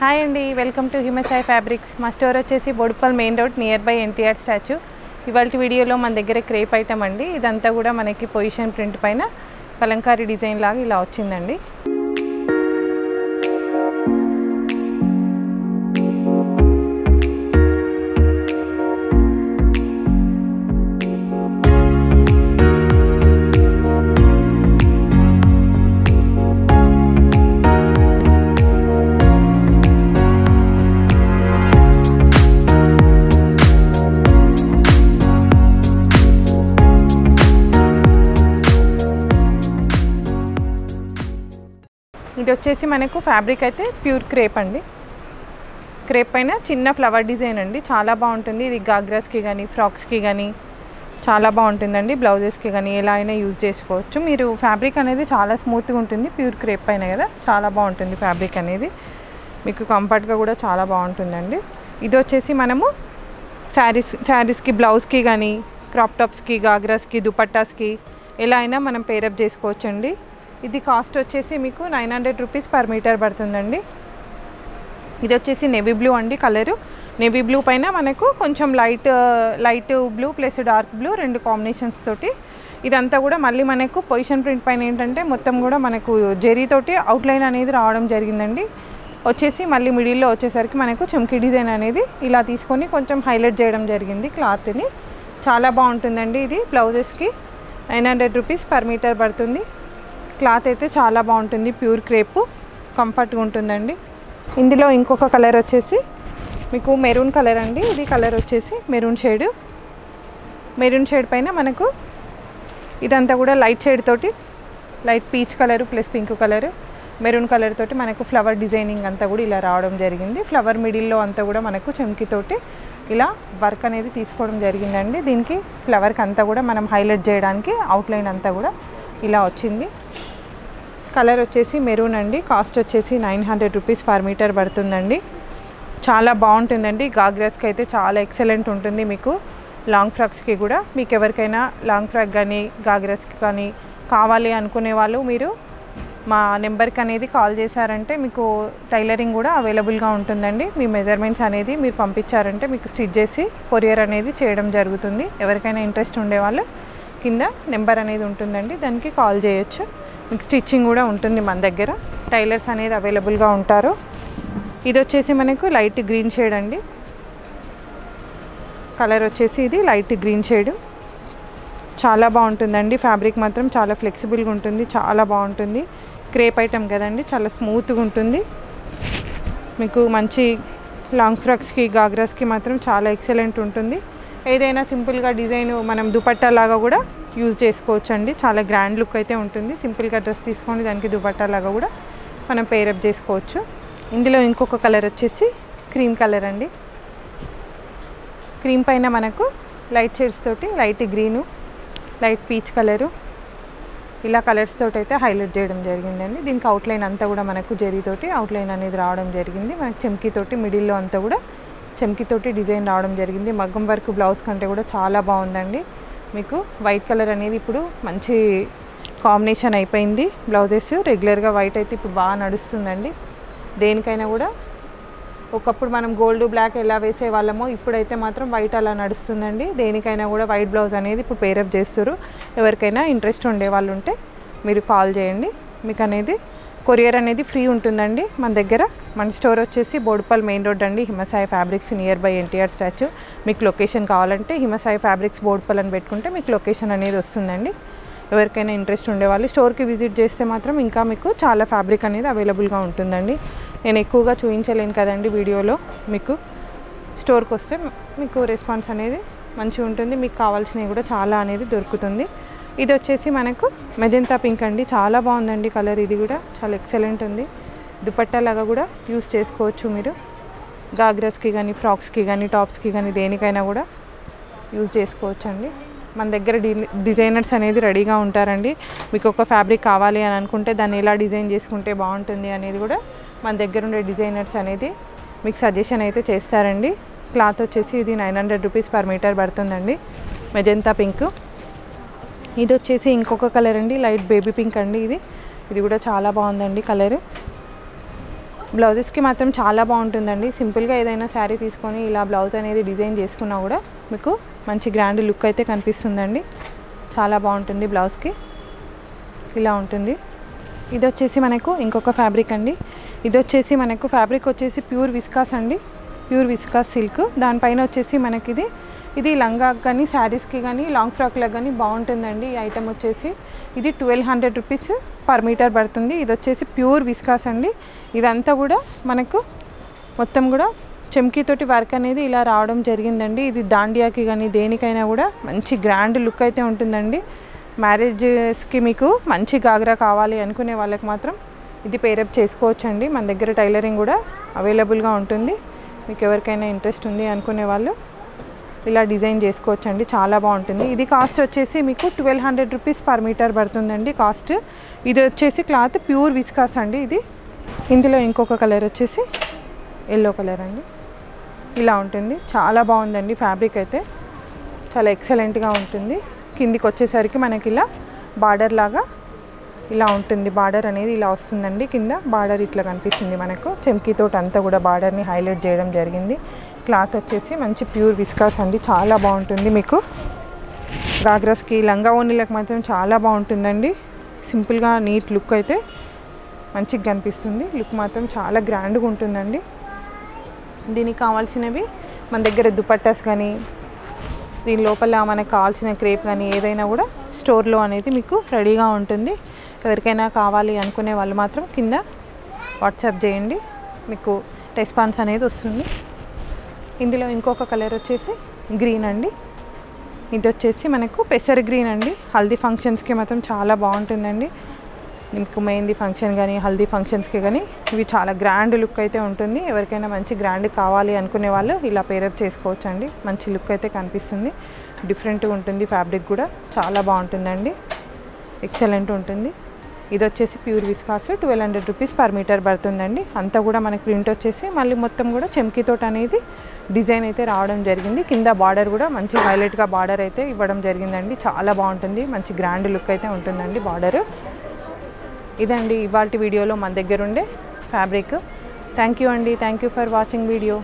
Hi అండి, welcome to Himasai fabrics. మా store వచ్చేసి Boduppal main road near by NTR statue. ఇవాళ వీడియోలో మన దగ్గర క్రేప్ ఐటమ్ అండి. ఇదంతా కూడా మనకి పొజిషన్ ప్రింట్ పైన కలంకారీ డిజైన్ లాగా ఇలా వచ్చిందండి. ఇది వచ్చేసి మనకు ఫ్యాబ్రిక్ అయితే ప్యూర్ క్రేప్ అండి. క్రేప్ పైన చిన్న ఫ్లవర్ డిజైన్ అండి, చాలా బాగుంటుంది. ఇది గాగ్రాస్కి కానీ ఫ్రాక్స్కి కానీ చాలా బాగుంటుందండి. బ్లౌజెస్కి కానీ ఎలా అయినా యూజ్ చేసుకోవచ్చు. మీరు ఫ్యాబ్రిక్ అనేది చాలా స్మూత్గా ఉంటుంది, ప్యూర్ క్రేప్ పైన కదా, చాలా బాగుంటుంది ఫ్యాబ్రిక్ మీకు కంఫర్ట్గా కూడా చాలా బాగుంటుందండి. ఇది వచ్చేసి మనము శారీస్కి బ్లౌజ్కి కానీ క్రాప్ టాప్స్కి గాగ్రాస్కి దుపట్టాస్కి ఎలా అయినా మనం పేరప్ చేసుకోవచ్చండి. ఇది కాస్ట్ వచ్చేసి మీకు 900 రూపీస్ పర్ మీటర్ పడుతుందండి. ఇది వచ్చేసి నేవీ బ్లూ అండి కలరు. నేవీ బ్లూ పైన మనకు కొంచెం light blue plus dark blue రెండు కాంబినేషన్స్ తోటి ఇదంతా కూడా మళ్ళీ మనకు పొజిషన్ ప్రింట్ పైన ఏంటంటే మొత్తం కూడా మనకు జెరీతోటి అవుట్లైన్ అనేది రావడం జరిగిందండి. వచ్చేసి మళ్ళీ మిడిల్లో వచ్చేసరికి మనకు చమ్కీ డిజైన్ అనేది ఇలా తీసుకొని కొంచెం హైలైట్ చేయడం జరిగింది క్లాత్ని. చాలా బాగుంటుందండి. ఇది బ్లౌజెస్కి 900 రూపీస్ పర్ మీటర్ పడుతుంది. క్లాత్ అయితే చాలా బాగుంటుంది, ప్యూర్ క్రేప్, కంఫర్ట్గా ఉంటుందండి. ఇందులో ఇంకొక కలర్ వచ్చేసి మీకు మెరూన్ కలర్ అండి. ఇది కలర్ వచ్చేసి మెరూన్ షేడ్ పైన మనకు ఇదంతా కూడా లైట్ షేడ్ తోటి light peach colour plus pink colour maroon colour తోటి మనకు ఫ్లవర్ డిజైనింగ్ అంతా కూడా ఇలా రావడం జరిగింది. ఫ్లవర్ మిడిల్లో అంతా కూడా మనకు చమ్కీతోటి ఇలా వర్క్ అనేది తీసుకోవడం జరిగిందండి. దీనికి ఫ్లవర్కి అంతా కూడా మనం హైలైట్ చేయడానికి అవుట్లైన్ అంతా కూడా ఇలా వచ్చింది. కలర్ వచ్చేసి మెరూన్ అండి. కాస్ట్ వచ్చేసి 900 రూపీస్ పర్ మీటర్ పడుతుందండి. చాలా బాగుంటుందండి. గాగ్రాస్కి అయితే చాలా ఎక్సలెంట్ ఉంటుంది. మీకు లాంగ్ ఫ్రాక్స్కి కూడా మీకు ఎవరికైనా లాంగ్ ఫ్రాక్ కానీ గాగ్రాస్కి కానీ కావాలి అనుకునే వాళ్ళు మీరు మా నెంబర్కి అనేది కాల్ చేశారంటే మీకు టైలరింగ్ కూడా అవైలబుల్గా ఉంటుందండి. మీ మెజర్మెంట్స్ అనేది మీరు పంపించారంటే మీకు స్టిచ్ చేసి కొరియర్ అనేది చేయడం జరుగుతుంది. ఎవరికైనా ఇంట్రెస్ట్ ఉండేవాళ్ళు కింద నెంబర్ అనేది ఉంటుందండి, దానికి కాల్ చేయొచ్చు. మీకు స్టిచ్చింగ్ కూడా ఉంటుంది. మన దగ్గర టైలర్స్ అనేది అవైలబుల్గా ఉంటారు. ఇది వచ్చేసి మనకు లైట్ గ్రీన్ షేడ్ అండి. కలర్ వచ్చేసి ఇది లైట్ గ్రీన్ షేడ్. చాలా బాగుంటుందండి. ఫ్యాబ్రిక్ మాత్రం చాలా ఫ్లెక్సిబుల్గా ఉంటుంది, చాలా బాగుంటుంది. క్రేప్ ఐటమ్ కదండి, చాలా స్మూత్గా ఉంటుంది. మీకు మంచి లాంగ్ ఫ్రాక్స్కి గాగ్రాస్కి మాత్రం చాలా ఎక్సలెంట్ ఉంటుంది. ఏదైనా సింపుల్గా డిజైన్ మనం దుపట్టా లాగా కూడా యూజ్ చేసుకోవచ్చు అండి. చాలా గ్రాండ్ లుక్ అయితే ఉంటుంది. సింపుల్గా డ్రెస్ తీసుకొని దానికి దుపట్టా లాగా కూడా మనం పేరప్ చేసుకోవచ్చు. ఇందులో ఇంకొక కలర్ వచ్చేసి క్రీమ్ కలర్ అండి. క్రీమ్ పైన మనకు లైట్ షేడ్స్ తోటి light green light peach colour ఇలా కలర్స్ తోటి అయితే హైలైట్ చేయడం జరిగిందండి. దీనికి అవుట్లైన్ అంతా కూడా మనకు జెరీతోటి అవుట్లైన్ అనేది రావడం జరిగింది. మనకు చమ్కీతోటి మిడిల్లో అంతా కూడా చమ్కీతోటి డిజైన్ రావడం జరిగింది. మగ్గం వర్క్ బ్లౌజ్ కంటే కూడా చాలా బాగుందండి. మీకు వైట్ కలర్ అనేది ఇప్పుడు మంచి కాంబినేషన్ అయిపోయింది. బ్లౌజెస్ రెగ్యులర్గా వైట్ అయితే ఇప్పుడు బాగా నడుస్తుందండి. దేనికైనా కూడా ఒకప్పుడు మనం గోల్డ్ బ్లాక్ ఎలా వేసే వాళ్ళమో ఇప్పుడైతే మాత్రం వైట్ అలా నడుస్తుందండి. దేనికైనా కూడా వైట్ బ్లౌజ్ అనేది ఇప్పుడు పేరప్ చేస్తారు. ఎవరికైనా ఇంట్రెస్ట్ ఉండే వాళ్ళు ఉంటే మీరు కాల్ చేయండి. మీకు అనేది కొరియర్ అనేది ఫ్రీ ఉంటుందండి మన దగ్గర. మన స్టోర్ వచ్చేసి బోడుపల్ మెయిన్ రోడ్ అండి, Himasai fabrics near by NTR statue. మీకు లొకేషన్ కావాలంటే హిమసాయి ఫ్యాబ్రిక్స్ బోడుపల్ అని పెట్టుకుంటే మీకు లొకేషన్ అనేది వస్తుందండి. ఎవరికైనా ఇంట్రెస్ట్ ఉండేవాళ్ళు స్టోర్కి విజిట్ చేస్తే మాత్రం ఇంకా మీకు చాలా ఫ్యాబ్రిక్ అనేది అవైలబుల్గా ఉంటుందండి. నేను ఎక్కువగా చూపించలేను కదండి వీడియోలో. మీకు స్టోర్కి వస్తే మీకు రెస్పాన్స్ అనేది మంచిగా ఉంటుంది. మీకు కావాల్సినవి కూడా చాలా అనేది దొరుకుతుంది. ఇది వచ్చేసి మనకు మెజెంతా పింక్ అండి. చాలా బాగుందండి కలర్. ఇది కూడా చాలా ఎక్సలెంట్ ఉంది. దుపట్టా లాగా కూడా యూస్ చేసుకోవచ్చు మీరు. గాగ్రాస్కి కానీ ఫ్రాక్స్కి కానీ టాప్స్కి కానీ దేనికైనా కూడా యూజ్ చేసుకోవచ్చు అండి. మన దగ్గర డిజైనర్స్ అనేది రెడీగా ఉంటారండి. మీకు ఒక ఫ్యాబ్రిక్ కావాలి అని అనుకుంటే దాన్ని ఎలా డిజైన్ చేసుకుంటే బాగుంటుంది అనేది కూడా మన దగ్గర ఉండే డిజైనర్స్ అనేది మీకు సజెషన్ అయితే చేస్తారండి. క్లాత్ వచ్చేసి ఇది 900 రూపీస్ పర్ మీటర్ పడుతుందండి. Magenta pink. ఇది వచ్చేసి ఇంకొక కలర్ అండి, లైట్ బేబీ పింక్ అండి. ఇది కూడా చాలా బాగుందండి కలర్. బ్లౌజెస్కి మాత్రం చాలా బాగుంటుందండి. సింపుల్గా ఏదైనా శారీ తీసుకొని ఇలా బ్లౌజ్ అనేది డిజైన్ చేసుకున్నా కూడా మీకు మంచి గ్రాండ్ లుక్ అయితే కనిపిస్తుందండి. చాలా బాగుంటుంది. బ్లౌజ్కి ఇలా ఉంటుంది. ఇది వచ్చేసి మనకు ఇంకొక ఫ్యాబ్రిక్ అండి. ఇది వచ్చేసి మనకు ఫ్యాబ్రిక్ వచ్చేసి ప్యూర్ విస్కాస్ అండి, ప్యూర్ విస్కాస్ సిల్క్. దానిపైన వచ్చేసి మనకి ఇది లంగాకి కానీ శారీస్కి కానీ లాంగ్ ఫ్రాక్లకు కానీ బాగుంటుందండి. ఈ ఐటమ్ వచ్చేసి ఇది 1200 రూపీస్ పర్ మీటర్ పడుతుంది. ఇది వచ్చేసి ప్యూర్ విస్కాస్ అండి. ఇదంతా కూడా మనకు మొత్తం కూడా చెమ్కీతోటి వర్క్ అనేది ఇలా రావడం జరిగిందండి. ఇది దాండియాకి కానీ దేనికైనా కూడా మంచి గ్రాండ్ లుక్ అయితే ఉంటుందండి. మ్యారేజెస్కి మీకు మంచి గాగ్రా కావాలి అనుకునే వాళ్ళకి మాత్రం ఇది పేరప్ చేసుకోవచ్చండి. మన దగ్గర టైలరింగ్ కూడా అవైలబుల్గా ఉంటుంది. మీకు ఎవరికైనా ఇంట్రెస్ట్ ఉంది అనుకునే వాళ్ళు ఇలా డిజైన్ చేసుకోవచ్చండి. చాలా బాగుంటుంది. ఇది కాస్ట్ వచ్చేసి మీకు 1200 రూపీస్ పర్ మీటర్ పడుతుందండి కాస్ట్. ఇది వచ్చేసి క్లాత్ ప్యూర్ విస్కాస్ అండి. ఇది ఇందులో ఇంకొక కలర్ వచ్చేసి ఎల్లో కలర్ అండి. ఇలా ఉంటుంది. చాలా బాగుందండి. ఫ్యాబ్రిక్ అయితే చాలా ఎక్సలెంట్గా ఉంటుంది. కిందికి వచ్చేసరికి మనకి ఇలా బార్డర్ లాగా ఇలా ఉంటుంది. బార్డర్ అనేది ఇలా వస్తుందండి. కింద బార్డర్ ఇట్లా కనిపిస్తుంది మనకు. చెమ్కీతోటి అంతా కూడా బార్డర్ని హైలైట్ చేయడం జరిగింది. క్లాత్ వచ్చేసి మంచి ప్యూర్ విస్కాస్ అండి. చాలా బాగుంటుంది. మీకు గాగ్రాస్కి లంగా ఓణీలకు మాత్రం చాలా బాగుంటుందండి. సింపుల్గా నీట్ లుక్ అయితే మంచిగా కనిపిస్తుంది. లుక్ మాత్రం చాలా గ్రాండ్గా ఉంటుందండి. దీనికి కావాల్సినవి మన దగ్గర దుపట్టాస్ కానీ దీని లోపల మనకు కావాల్సిన క్రేప్ కానీ ఏదైనా కూడా స్టోర్లో అనేది మీకు రెడీగా ఉంటుంది. ఎవరికైనా కావాలి అనుకునే వాళ్ళు మాత్రం కింద వాట్సాప్ చేయండి, మీకు రెస్పాన్స్ అనేది వస్తుంది. ఇందులో ఇంకొక కలర్ వచ్చేసి గ్రీన్ అండి. ఇది వచ్చేసి మనకు పెసర్ గ్రీన్ అండి. హల్దీ ఫంక్షన్స్కి మాత్రం చాలా బాగుంటుందండి. మీకు మెహందీ ఫంక్షన్ కానీ హల్దీ ఫంక్షన్స్కి కానీ ఇవి చాలా గ్రాండ్ లుక్ అయితే ఉంటుంది. ఎవరికైనా మంచి గ్రాండ్ కావాలి అనుకునే వాళ్ళు ఇలా పేరప్ చేసుకోవచ్చు అండి. మంచి లుక్ అయితే కనిపిస్తుంది. డిఫరెంట్గా ఉంటుంది. ఫ్యాబ్రిక్ కూడా చాలా బాగుంటుందండి. ఎక్సలెంట్ ఉంటుంది. ఇది వచ్చేసి pure viscose 1200 rupees per metre పడుతుందండి. అంతా కూడా మనకి ప్రింట్ వచ్చేసి మళ్ళీ మొత్తం కూడా చెమ్కీతోటి అనేది డిజైన్ అయితే రావడం జరిగింది. కింద బార్డర్ కూడా మంచి హైలైట్గా బార్డర్ అయితే ఇవ్వడం జరిగిందండి. చాలా బాగుంటుంది. మంచి గ్రాండ్ లుక్ అయితే ఉంటుందండి బార్డర్. ఇదండి ఇవాల్టి వీడియోలో మన దగ్గర ఉండే ఫ్యాబ్రిక్. థ్యాంక్ యూ అండి. Thank you for watching video.